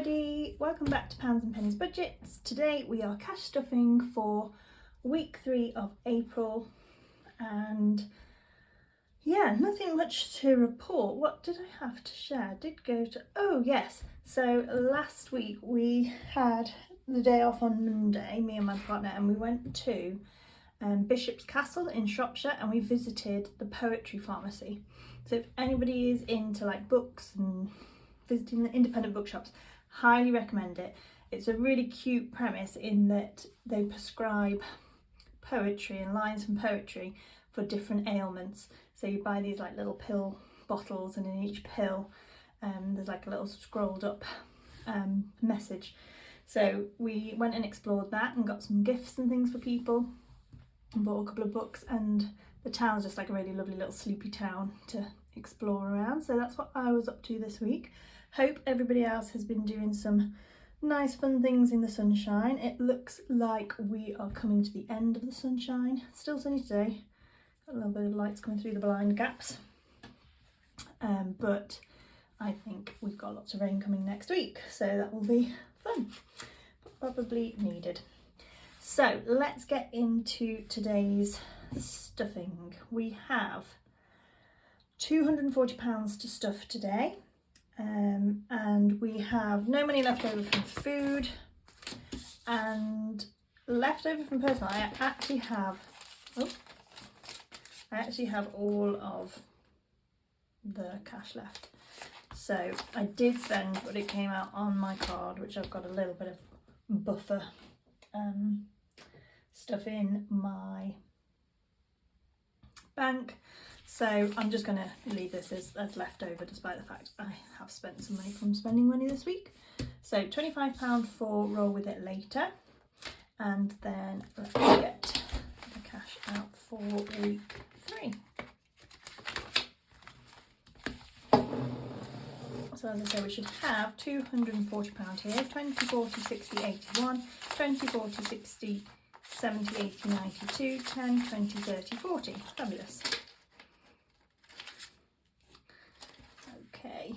everybody, welcome back to Pounds and Pennies Budgets. Today we are cash stuffing for week 3 of April, and yeah, nothing much to report. What did I have to share? I did go to, oh yes, so last week we had the day off on Monday, me and my partner, and we went to Bishop's Castle in Shropshire and we visited the poetry pharmacy. So if anybody is into like books and visiting the independent bookshops, highly recommend it. It's a really cute premise in that they prescribe poetry and lines from poetry for different ailments. So you buy these like little pill bottles, and in each pill there's like a little scrolled up message. So we went and explored that and got some gifts and things for people and bought a couple of books, and the town's just like a really lovely little sleepy town to explore around. So that's what I was up to this week. Hope everybody else has been doing some nice fun things in the sunshine. It looks like we are coming to the end of the sunshine. It's still sunny today. Got a little bit of lights coming through the blind gaps. But I think we've got lots of rain coming next week, so that will be fun, but probably needed. So let's get into today's stuffing. We have £240 to stuff today. And we have no money left over from food, and left over from personal. I actually have all of the cash left. So I did spend what it came out on my card, which I've got a little bit of buffer stuff in my bank. So I'm just going to leave this as leftover, despite the fact I have spent some money from spending money this week. So £25 for roll with it later. And then let's get the cash out for week 3. So as I say, we should have £240 here, 20, 40, 60, 81, 20, 40, 60, 70, 80, 92, 10, 20, 30, 40. Fabulous. Okay,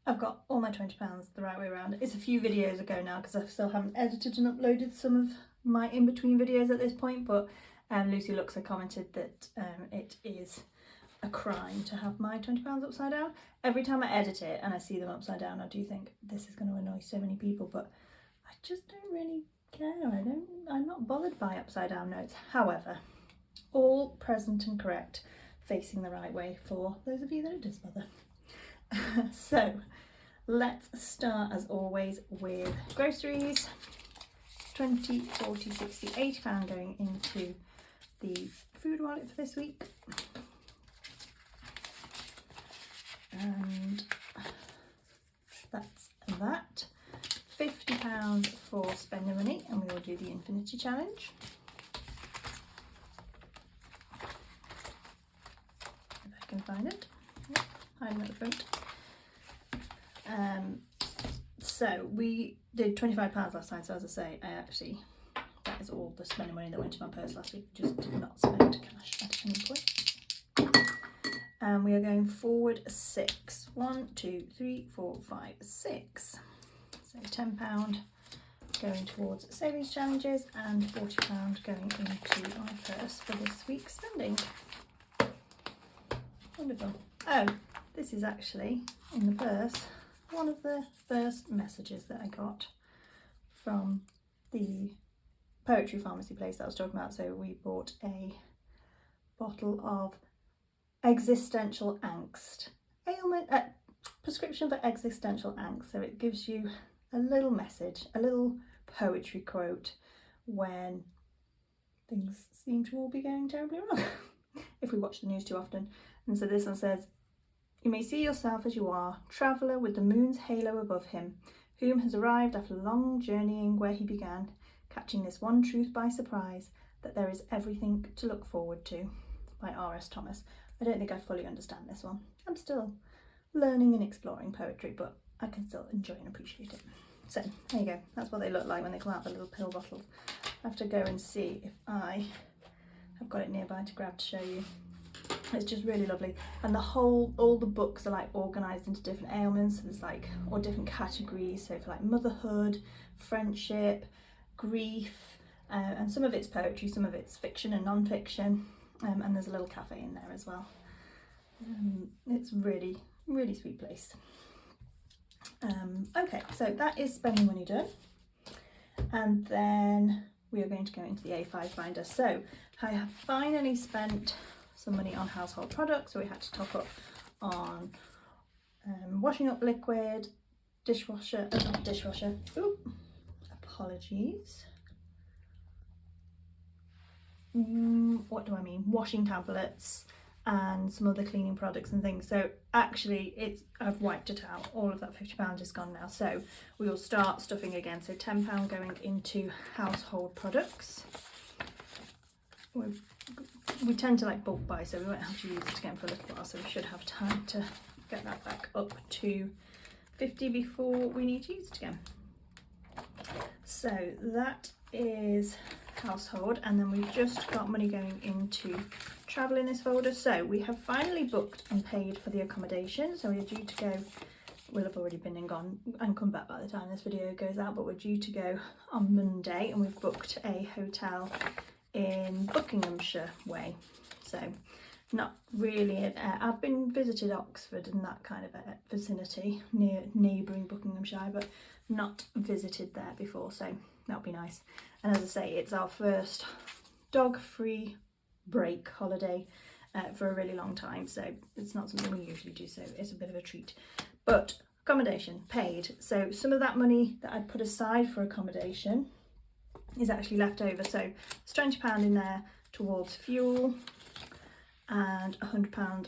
I've got all my £20 the right way around. It's a few videos ago now because I still haven't edited and uploaded some of my in-between videos at this point, but Lucy Looks commented that it is a crime to have my £20 upside down. Every time I edit it and I see them upside down, I do think this is going to annoy so many people, but I just don't really care. I'm not bothered by upside down notes. However, all present and correct, facing the right way for those of you that it does bother. So let's start as always with groceries. 20, 40, 60, £80 going into the food wallet for this week. And that's that. £50 for spending money, and we will do the infinity challenge. Can find it. Yep, hiding at the front. So we did £25 last time, so as I say, that is all the spending money that went to my purse last week. Just did not spend cash at any point. And we are going forward 6. 1, 2, 3, 4, 5, 6. So £10 going towards savings challenges and £40 going into my purse for this week's spending. Wonderful. Oh, this is actually in the purse one of the first messages that I got from the poetry pharmacy place that I was talking about. So we bought a bottle of existential angst prescription for existential angst. So it gives you a little message, a little poetry quote when things seem to all be going terribly wrong if we watch the news too often. And so this one says, "You may see yourself as you are, traveller with the moon's halo above him, whom has arrived after long journeying where he began, catching this one truth by surprise, that there is everything to look forward to." By R.S. Thomas. I don't think I fully understand this one. I'm still learning and exploring poetry, but I can still enjoy and appreciate it. So there you go. That's what they look like when they come out of the little pill bottles. I have to go and see if I have got it nearby to grab to show you. It's just really lovely, and all the books are like organised into different ailments. So there's like, or different categories. So for like motherhood, friendship, grief, and some of it's poetry, some of it's fiction and non-fiction, and there's a little cafe in there as well. It's really, really sweet place. Okay, so that is spending money done, and then we are going to go into the A5 binder. So I have finally spent some money on household products, so we had to top up on washing up liquid, dishwasher, apologies. What do I mean? Washing tablets and some other cleaning products and things. So actually I've wiped it out. All of that £50 is gone now. So we will start stuffing again. So £10 going into household products. We tend to like bulk buy, so we won't have to use it again for a little while, so we should have time to get that back up to 50 before we need to use it again. So that is household, and then we've just got money going into travel in this folder. So we have finally booked and paid for the accommodation, so we're due to go, we'll have already been and gone and come back by the time this video goes out, but we're due to go on Monday, and we've booked a hotel in Buckinghamshire way. So not really I've been visited Oxford and that kind of a vicinity near neighbouring Buckinghamshire, but not visited there before, so that'll be nice. And as I say, it's our first dog-free break holiday for a really long time, so it's not something we usually do, so it's a bit of a treat. But accommodation paid, so some of that money that I'd put aside for accommodation is actually left over. So there's £20 in there towards fuel, and £100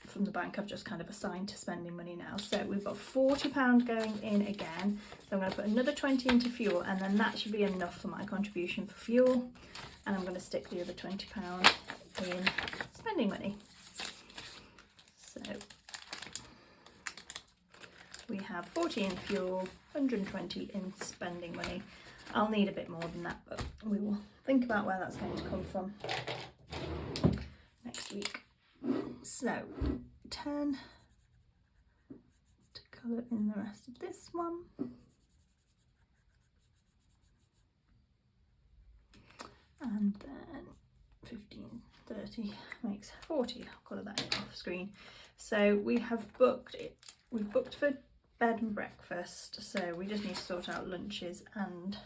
from the bank I've just kind of assigned to spending money now. So we've got £40 going in again. So I'm going to put another 20 into fuel, and then that should be enough for my contribution for fuel. And I'm going to stick the other £20 in spending money. So we have 40 in fuel, 120 in spending money. I'll need a bit more than that, but we will think about where that's going to come from next week. So 10 to colour in the rest of this one. And then 15, 30 makes 40. I'll colour that in off screen. So we have booked it. We've booked for bed and breakfast, so we just need to sort out lunches and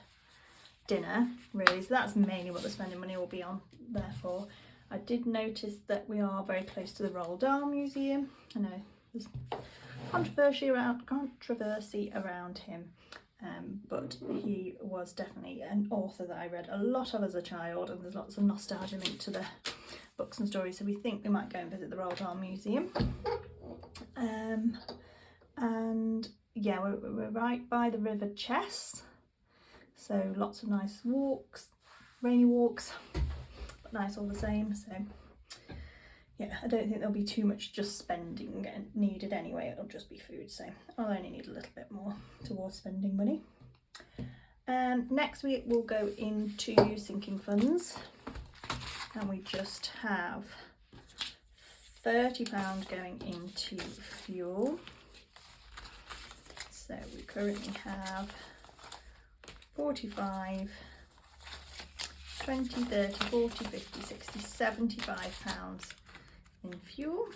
dinner really. So that's mainly what the spending money will be on there for. I did notice that we are very close to the Roald Dahl Museum. I know there's controversy around him, but he was definitely an author that I read a lot of as a child, and there's lots of nostalgia linked to the books and stories, so we think we might go and visit the Roald Dahl Museum. And yeah, we're right by the River Chess, so lots of nice walks, rainy walks, but nice all the same. So yeah, I don't think there'll be too much just spending needed anyway. It'll just be food, so I'll only need a little bit more towards spending money. Next week we'll go into sinking funds, and we just have £30 going into fuel. So we currently have 45, 20, 30, 40, 50, 60, £75 in fuel.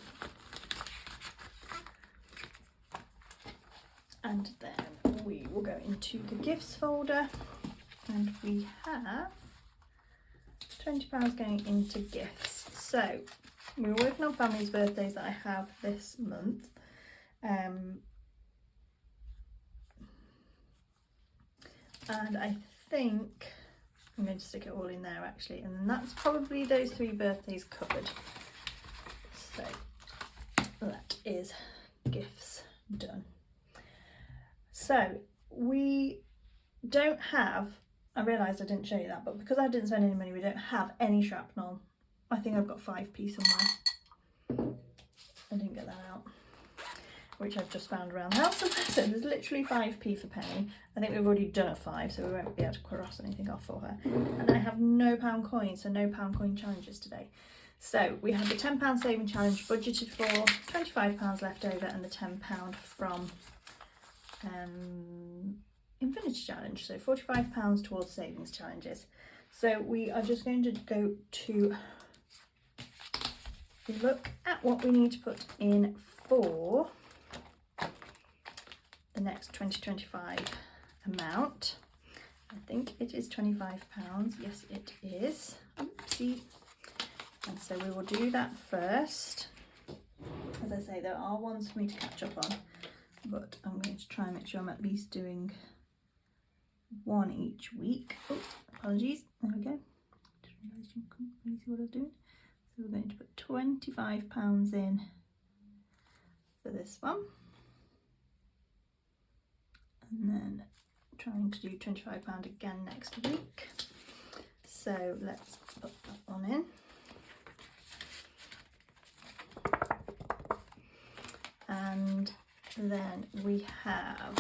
And then we will go into the gifts folder, and we have £20 going into gifts. So we were working on family's birthdays that I have this month. And I think I'm going to stick it all in there actually, and that's probably those 3 birthdays covered. So that is gifts done. So we don't have, I realised I didn't show you that, but because I didn't spend any money, we don't have any shrapnel. I think I've got 5p somewhere. I didn't get that out, which I've just found around the house. So there's literally 5p for Penny. I think we've already done a 5, so we won't be able to cross anything off for her. And I have no pound coin, so no pound coin challenges today. So we have the £10 saving challenge budgeted for, £25 left over, and the £10 from Infinity Challenge, so £45 towards savings challenges. So we are just going to go to look at what we need to put in for the next 2025 amount. I think it is £25. Yes, it is. Oopsie. And so we will do that first. As I say, there are ones for me to catch up on, but I'm going to try and make sure I'm at least doing one each week. Oh, apologies. There we go. Didn't realise you couldn't really see what I was doing. So we're going to put £25 in for this one. And then trying to do £25 again next week. So let's put that one in. And then we have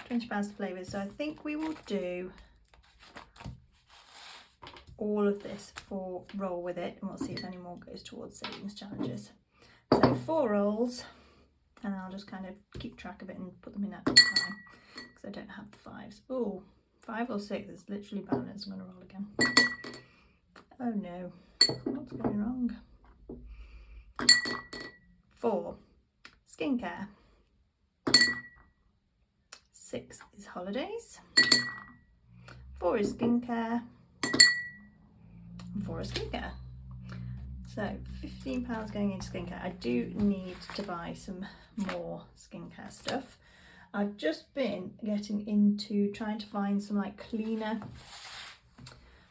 £20 to play with. So I think we will do all of this for roll with it, and we'll see if any more goes towards savings challenges. So 4 rolls, and I'll just kind of keep track of it and put them in at a time because I don't have the 5s. Oh, 5 or 6 is literally balanced. I'm going to roll again. Oh no, what's going wrong? 4, skincare. 6 is holidays. 4 is skincare. And 4 is skincare. So £15 going into skincare. I do need to buy some more skincare stuff. I've just been getting into trying to find some like cleaner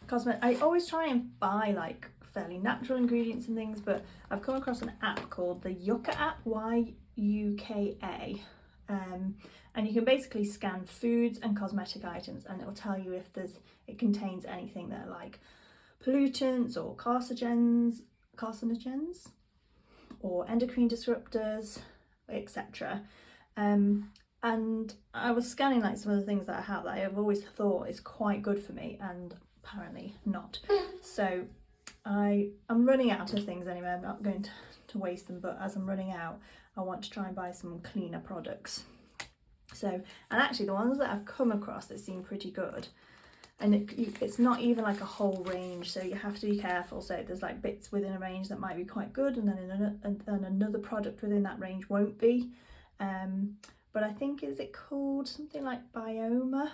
cosmetics. I always try and buy like fairly natural ingredients and things, but I've come across an app called the Yuka app, Y-U-K-A, and you can basically scan foods and cosmetic items, and it will tell you if it contains anything that are like pollutants or carcinogens or endocrine disruptors, etc. And I was scanning like some of the things that I have that I have always thought is quite good for me, and apparently not. So I'm running out of things anyway. I'm not going to waste them, but as I'm running out, I want to try and buy some cleaner products. So, and actually the ones that I've come across that seem pretty good, and it's not even like a whole range, so you have to be careful. So there's like bits within a range that might be quite good, and then another product within that range won't be. But I think, is it called something like Bioma?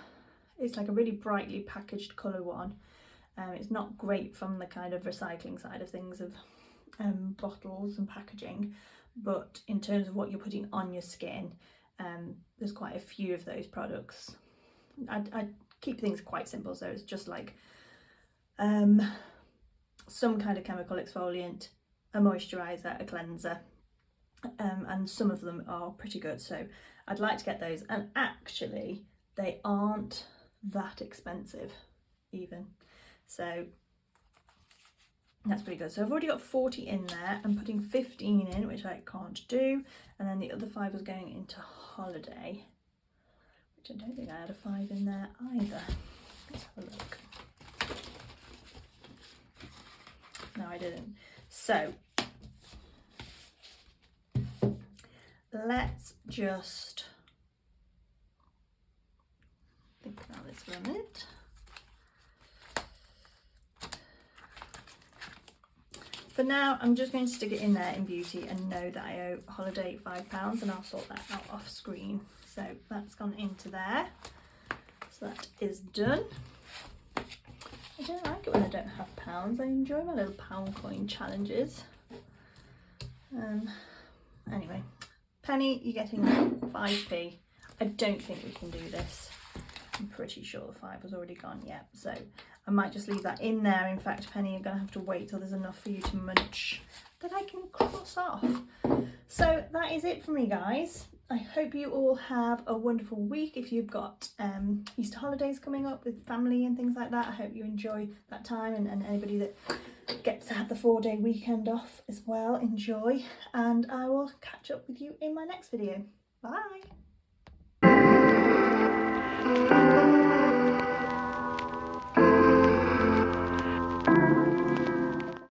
It's like a really brightly packaged colour one. It's not great from the kind of recycling side of things of bottles and packaging, but in terms of what you're putting on your skin, there's quite a few of those products. I keep things quite simple, so it's just like some kind of chemical exfoliant, a moisturiser, a cleanser, and some of them are pretty good, so I'd like to get those. And actually they aren't that expensive even, so that's pretty good. So I've already got 40 in there. I'm putting 15 in, which I can't do, and then the other 5 was going into holiday, which I don't think I had a 5 in there either. Let's have a look. No, I didn't. So let's just think about this for a minute. For now, I'm just going to stick it in there in beauty and know that I owe holiday £5, and I'll sort that out off screen. So that's gone into there. So that is done. I don't like it when I don't have pounds. I enjoy my little pound coin challenges. Anyway, Penny, you're getting 5p. I don't think we can do this. I'm pretty sure the 5 was already gone yet, so I might just leave that in there. In fact, Penny, you're going to have to wait till there's enough for you to munch that I can cross off. So that is it for me, guys. I hope you all have a wonderful week. If you've got Easter holidays coming up with family and things like that, I hope you enjoy that time, and anybody that gets to have the 4-day weekend off as well, enjoy. And I will catch up with you in my next video. Bye.